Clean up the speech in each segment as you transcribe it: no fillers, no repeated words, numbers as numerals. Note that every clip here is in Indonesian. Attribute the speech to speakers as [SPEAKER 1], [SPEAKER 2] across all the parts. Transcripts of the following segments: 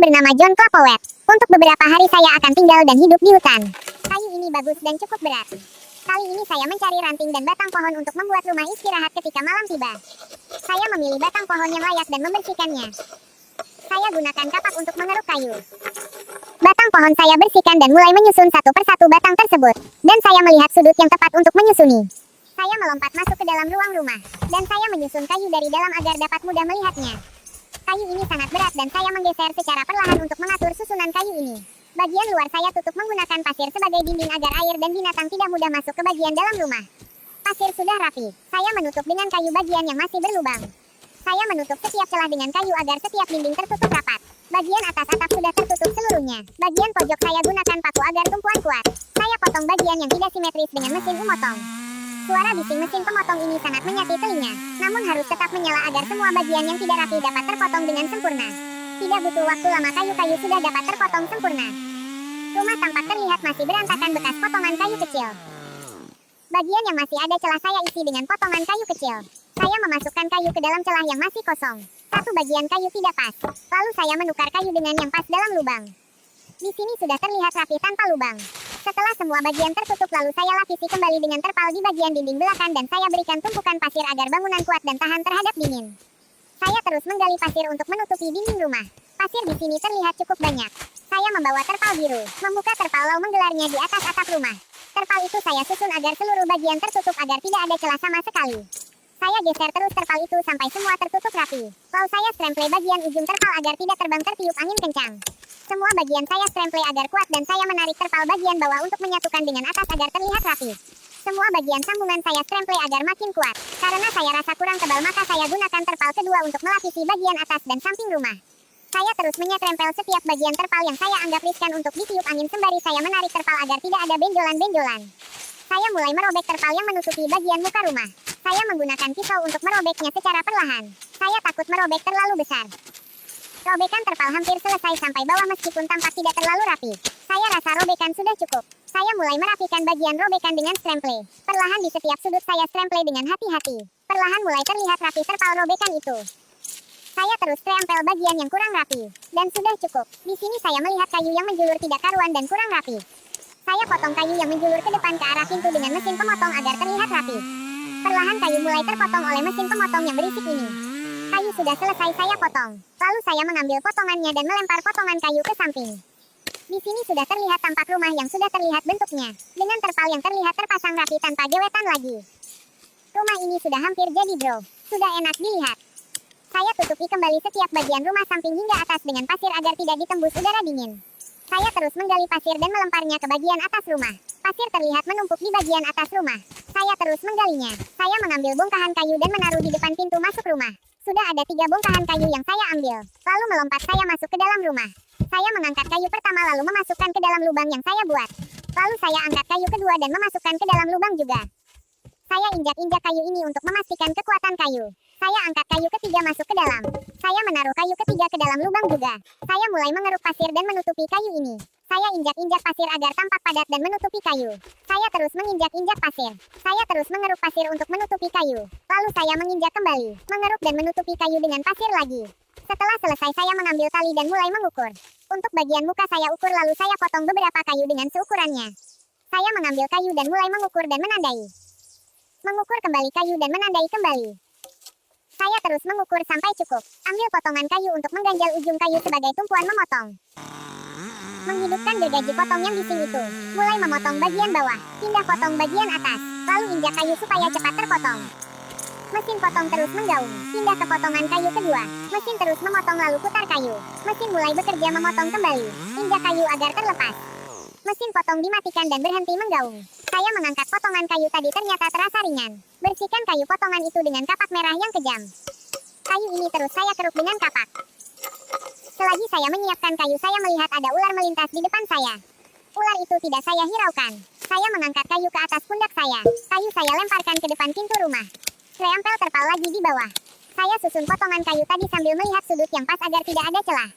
[SPEAKER 1] bernama John Clapowet. Untuk beberapa hari saya akan tinggal dan hidup di hutan. Kayu ini bagus dan cukup berat. Kali ini saya mencari ranting dan batang pohon untuk membuat rumah istirahat ketika malam tiba. Saya memilih batang pohon yang layak dan membersihkannya. Saya gunakan kapak untuk mengeruk kayu. Batang pohon saya bersihkan dan mulai menyusun satu persatu batang tersebut. Dan saya melihat sudut yang tepat untuk menyusuni. Saya melompat masuk ke dalam ruang rumah. Dan saya menyusun kayu dari dalam agar dapat mudah melihatnya. Kayu ini sangat berat dan saya menggeser secara perlahan untuk mengatur susunan kayu ini. Bagian luar saya tutup menggunakan pasir sebagai dinding agar air dan binatang tidak mudah masuk ke bagian dalam rumah. Pasir sudah rapi. Saya menutup dengan kayu bagian yang masih berlubang. Saya menutup setiap celah dengan kayu agar setiap dinding tertutup rapat. Bagian atas atap sudah tertutup seluruhnya. Bagian pojok saya gunakan paku agar tumpuan kuat. Saya potong bagian yang tidak simetris dengan mesin memotong. Suara bising mesin pemotong ini sangat menyati telinga. Namun harus tetap menyala agar semua bagian yang tidak rapi dapat terpotong dengan sempurna. Tidak butuh waktu lama kayu-kayu sudah dapat terpotong sempurna. Rumah tampak terlihat masih berantakan bekas potongan kayu kecil. Bagian yang masih ada celah saya isi dengan potongan kayu kecil. Saya memasukkan kayu ke dalam celah yang masih kosong. Satu bagian kayu tidak pas. Lalu saya menukar kayu dengan yang pas dalam lubang. Di sini sudah terlihat rapi tanpa lubang. Setelah semua bagian tertutup lalu saya lapisi kembali dengan terpal di bagian dinding belakang dan saya berikan tumpukan pasir agar bangunan kuat dan tahan terhadap dingin. Saya terus menggali pasir untuk menutupi dinding rumah. Pasir di sini terlihat cukup banyak. Saya membawa terpal biru, membuka terpal lalu menggelarnya di atas atap rumah. Terpal itu saya susun agar seluruh bagian tertutup agar tidak ada celah sama sekali. Saya geser terus terpal itu sampai semua tertutup rapi. Lalu saya stremple bagian ujung terpal agar tidak terbang tertiup angin kencang. Semua bagian saya stremple agar kuat dan saya menarik terpal bagian bawah untuk menyatukan dengan atas agar terlihat rapi. Semua bagian sambungan saya stremple agar makin kuat. Karena saya rasa kurang tebal maka saya gunakan terpal kedua untuk melapisi bagian atas dan samping rumah. Saya terus menyetrempel setiap bagian terpal yang saya anggap riskan untuk ditiup angin sembari saya menarik terpal agar tidak ada benjolan-benjolan. Saya mulai merobek terpal yang menutupi bagian muka rumah. Saya menggunakan pisau untuk merobeknya secara perlahan. Saya takut merobek terlalu besar. Robekan terpal hampir selesai sampai bawah meskipun tampak tidak terlalu rapi. Saya rasa robekan sudah cukup. Saya mulai merapikan bagian robekan dengan stremple. Perlahan di setiap sudut saya stremple dengan hati-hati. Perlahan mulai terlihat rapi terpal robekan itu. Saya terus strempel bagian yang kurang rapi. Dan sudah cukup. Di sini saya melihat kayu yang menjulur tidak karuan dan kurang rapi. Saya potong kayu yang menjulur ke depan ke arah pintu dengan mesin pemotong agar terlihat rapi. Perlahan kayu mulai terpotong oleh mesin pemotong yang berisik ini. Kayu sudah selesai saya potong. Lalu saya mengambil potongannya dan melempar potongan kayu ke samping. Di sini sudah terlihat tampak rumah yang sudah terlihat bentuknya. Dengan terpal yang terlihat terpasang rapi tanpa gewetan lagi. Rumah ini sudah hampir jadi bro. Sudah enak dilihat. Saya tutupi kembali setiap bagian rumah samping hingga atas dengan pasir agar tidak ditembus udara dingin. Saya terus menggali pasir dan melemparnya ke bagian atas rumah. Pasir terlihat menumpuk di bagian atas rumah. Saya terus menggalinya. Saya mengambil bongkahan kayu dan menaruh di depan pintu masuk rumah. Sudah ada 3 bongkahan kayu yang saya ambil. Lalu melompat saya masuk ke dalam rumah. Saya mengangkat kayu pertama lalu memasukkan ke dalam lubang yang saya buat. Lalu saya angkat kayu kedua dan memasukkan ke dalam lubang juga. Saya injak-injak kayu ini untuk memastikan kekuatan kayu. Saya angkat kayu ketiga masuk ke dalam. Saya menaruh kayu ketiga ke dalam lubang juga. Saya mulai mengeruk pasir dan menutupi kayu ini. Saya injak-injak pasir agar tampak padat dan menutupi kayu. Saya terus menginjak-injak pasir. Saya terus mengeruk pasir untuk menutupi kayu. Lalu saya menginjak kembali, mengeruk dan menutupi kayu dengan pasir lagi. Setelah selesai saya mengambil tali dan mulai mengukur. Untuk bagian muka saya ukur lalu saya potong beberapa kayu dengan seukurannya. Saya mengambil kayu dan mulai mengukur dan menandai. Mengukur kembali kayu dan menandai kembali. Saya terus mengukur sampai cukup. Ambil potongan kayu untuk mengganjal ujung kayu sebagai tumpuan memotong. Menghidupkan gergaji potong yang bising itu. Mulai memotong bagian bawah. Pindah potong bagian atas. Lalu injak kayu supaya cepat terpotong. Mesin potong terus menggaung. Pindah ke potongan kayu kedua. Mesin terus memotong lalu putar kayu. Mesin mulai bekerja memotong kembali. Injak kayu agar terlepas. Mesin potong dimatikan dan berhenti menggaung. Saya mengangkat potongan kayu tadi ternyata terasa ringan. Bersihkan kayu potongan itu dengan kapak merah yang kejam. Kayu ini terus saya keruk dengan kapak. Selagi saya menyiapkan kayu saya melihat ada ular melintas di depan saya. Ular itu tidak saya hiraukan. Saya mengangkat kayu ke atas pundak saya. Kayu saya lemparkan ke depan pintu rumah. Strempel terpal lagi di bawah. Saya susun potongan kayu tadi sambil melihat sudut yang pas agar tidak ada celah.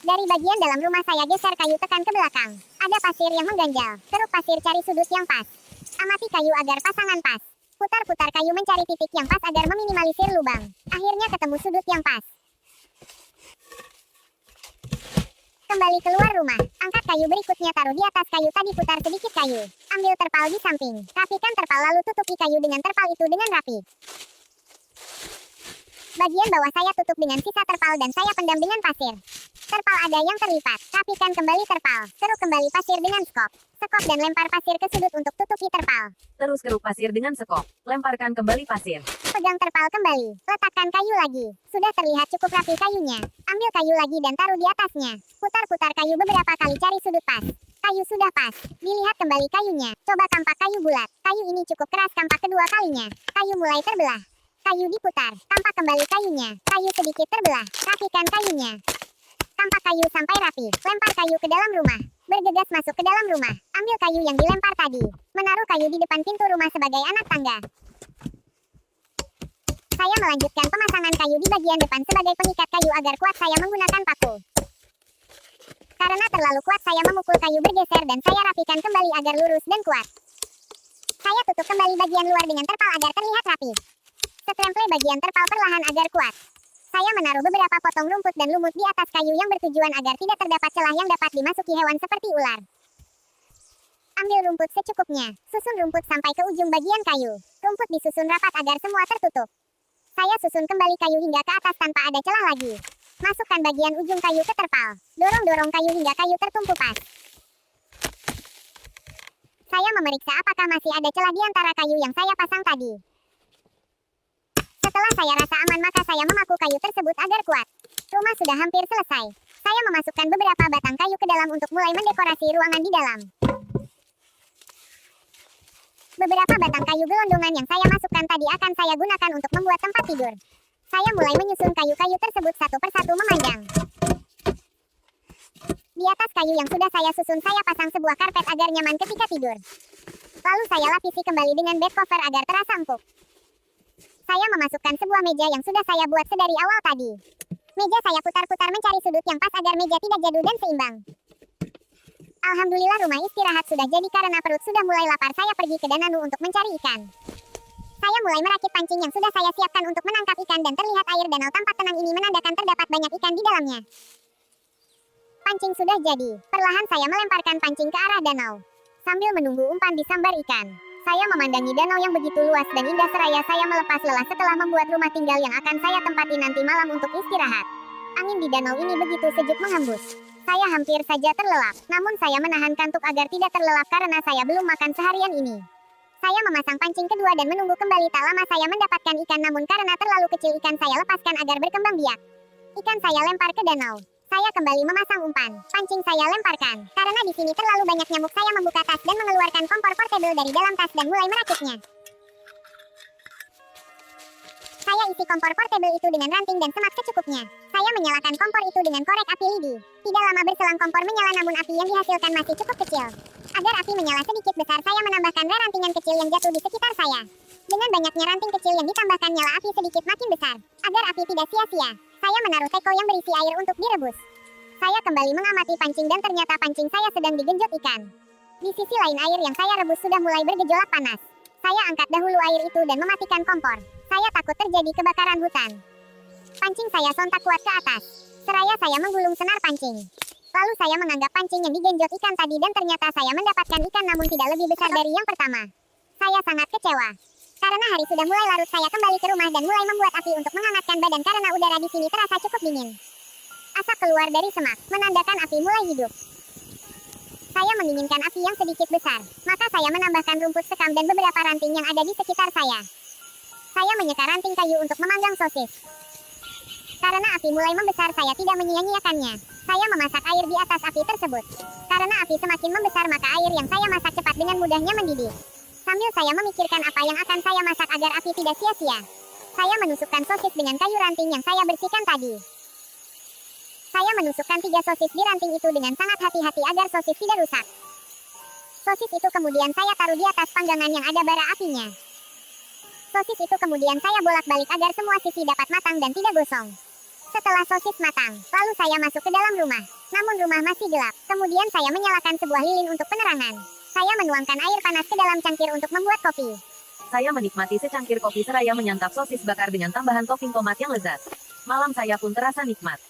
[SPEAKER 1] Dari bagian dalam rumah saya geser kayu tekan ke belakang. Ada pasir yang mengganjal. Keruk pasir cari sudut yang pas. Amati kayu agar pasangan pas. Putar-putar kayu mencari titik yang pas agar meminimalisir lubang. Akhirnya ketemu sudut yang pas. Kembali keluar rumah. Angkat kayu berikutnya, taruh di atas kayu tadi, putar sedikit kayu. Ambil terpal di samping. Rapikan terpal lalu tutupi kayu dengan terpal itu dengan rapi. Bagian bawah saya tutup dengan sisa terpal dan saya pendam dengan pasir. Terpal ada yang terlipat. Rapikan kembali terpal. Keruk kembali pasir dengan skop. Skop dan lempar pasir ke sudut untuk tutupi terpal.
[SPEAKER 2] Terus keruk pasir dengan skop. Lemparkan kembali pasir.
[SPEAKER 1] Pegang terpal kembali. Letakkan kayu lagi. Sudah terlihat cukup rapi kayunya. Ambil kayu lagi dan taruh di atasnya. Putar-putar kayu beberapa kali, cari sudut pas. Kayu sudah pas. Dilihat kembali kayunya. Coba kampak kayu bulat. Kayu ini cukup keras kampak kedua kalinya. Kayu mulai terbelah. Kayu diputar. Kampak kembali kayunya. Kayu sedikit terbelah. Rapikan kayunya. Kampak kayu sampai rapi. Lempar kayu ke dalam rumah. Bergegas masuk ke dalam rumah. Ambil kayu yang dilempar tadi. Menaruh kayu di depan pintu rumah sebagai anak tangga. Saya melanjutkan pemasangan kayu di bagian depan sebagai pengikat kayu agar kuat. Saya menggunakan paku. Karena terlalu kuat saya memukul kayu bergeser dan saya rapikan kembali agar lurus dan kuat. Saya tutup kembali bagian luar dengan terpal agar terlihat rapi. Setremple bagian terpal perlahan agar kuat. Saya menaruh beberapa potong rumput dan lumut di atas kayu yang bertujuan agar tidak terdapat celah yang dapat dimasuki hewan seperti ular. Ambil rumput secukupnya. Susun rumput sampai ke ujung bagian kayu. Rumput disusun rapat agar semua tertutup. Saya susun kembali kayu hingga ke atas tanpa ada celah lagi. Masukkan bagian ujung kayu ke terpal. Dorong-dorong kayu hingga kayu tertumpu pas. Saya memeriksa apakah masih ada celah di antara kayu yang saya pasang tadi. Setelah saya rasa aman maka saya memaku kayu tersebut agar kuat. Rumah sudah hampir selesai. Saya memasukkan beberapa batang kayu ke dalam untuk mulai mendekorasi ruangan di dalam. Beberapa batang kayu gelondongan yang saya masukkan tadi akan saya gunakan untuk membuat tempat tidur. Saya mulai menyusun kayu-kayu tersebut satu persatu memanjang. Di atas kayu yang sudah saya susun saya pasang sebuah karpet agar nyaman ketika tidur. Lalu saya lapisi kembali dengan bed cover agar terasa empuk. Saya memasukkan sebuah meja yang sudah saya buat sedari awal tadi. Meja saya putar-putar mencari sudut yang pas agar meja tidak jadul dan seimbang. Alhamdulillah rumah istirahat sudah jadi karena perut sudah mulai lapar. Saya pergi ke danau untuk mencari ikan. Saya mulai merakit pancing yang sudah saya siapkan untuk menangkap ikan dan terlihat air danau tampak tenang ini menandakan terdapat banyak ikan di dalamnya. Pancing sudah jadi. Perlahan saya melemparkan pancing ke arah danau. Sambil menunggu umpan disambar ikan. Saya memandangi danau yang begitu luas dan indah seraya saya melepas lelah setelah membuat rumah tinggal yang akan saya tempati nanti malam untuk istirahat. Angin di danau ini begitu sejuk menghembus. Saya hampir saja terlelap, namun saya menahan kantuk agar tidak terlelap karena saya belum makan seharian ini. Saya memasang pancing kedua dan menunggu kembali. Tak lama saya mendapatkan ikan, namun karena terlalu kecil ikan saya lepaskan agar berkembang biak. Ikan saya lempar ke danau. Saya kembali memasang umpan. Pancing saya lemparkan. Karena di sini terlalu banyak nyamuk, saya membuka tas dan mengeluarkan kompor portable dari dalam tas dan mulai merakitnya. Saya isi kompor portable itu dengan ranting dan semak secukupnya. Saya menyalakan kompor itu dengan korek api lidi. Tidak lama berselang kompor menyala, namun api yang dihasilkan masih cukup kecil. Agar api menyala sedikit besar, saya menambahkan rantingan kecil yang jatuh di sekitar saya. Dengan banyaknya ranting kecil yang ditambahkan, nyala api sedikit makin besar. Agar api tidak sia-sia, saya menaruh teko yang berisi air untuk direbus. Saya kembali mengamati pancing dan ternyata pancing saya sedang digenjot ikan. Di sisi lain air yang saya rebus sudah mulai bergejolak panas. Saya angkat dahulu air itu dan mematikan kompor. Saya takut terjadi kebakaran hutan. Pancing saya sontak kuat ke atas. Seraya saya menggulung senar pancing. Lalu saya menganggap pancing yang digenjot ikan tadi dan ternyata saya mendapatkan ikan namun tidak lebih besar dari yang pertama. Saya sangat kecewa. Karena hari sudah mulai larut, saya kembali ke rumah dan mulai membuat api untuk menghangatkan badan karena udara di sini terasa cukup dingin. Asap keluar dari semak, menandakan api mulai hidup. Saya menginginkan api yang sedikit besar, maka saya menambahkan rumput sekam dan beberapa ranting yang ada di sekitar saya. Saya menyeka ranting kayu untuk memanggang sosis. Karena api mulai membesar, saya tidak menyia-nyiakannya. Saya memasak air di atas api tersebut. Karena api semakin membesar, maka air yang saya masak cepat dengan mudahnya mendidih. Sambil saya memikirkan apa yang akan saya masak agar api tidak sia-sia. Saya menusukkan sosis dengan kayu ranting yang saya bersihkan tadi. Saya menusukkan 3 sosis di ranting itu dengan sangat hati-hati agar sosis tidak rusak. Sosis itu kemudian saya taruh di atas panggangan yang ada bara apinya. Sosis itu kemudian saya bolak-balik agar semua sisi dapat matang dan tidak gosong. Setelah sosis matang, lalu saya masuk ke dalam rumah. Namun rumah masih gelap. Kemudian saya menyalakan sebuah lilin untuk penerangan. Saya menuangkan air panas ke dalam cangkir untuk membuat kopi.
[SPEAKER 2] Saya menikmati secangkir kopi seraya menyantap sosis bakar dengan tambahan topping tomat yang lezat. Malam saya pun terasa nikmat.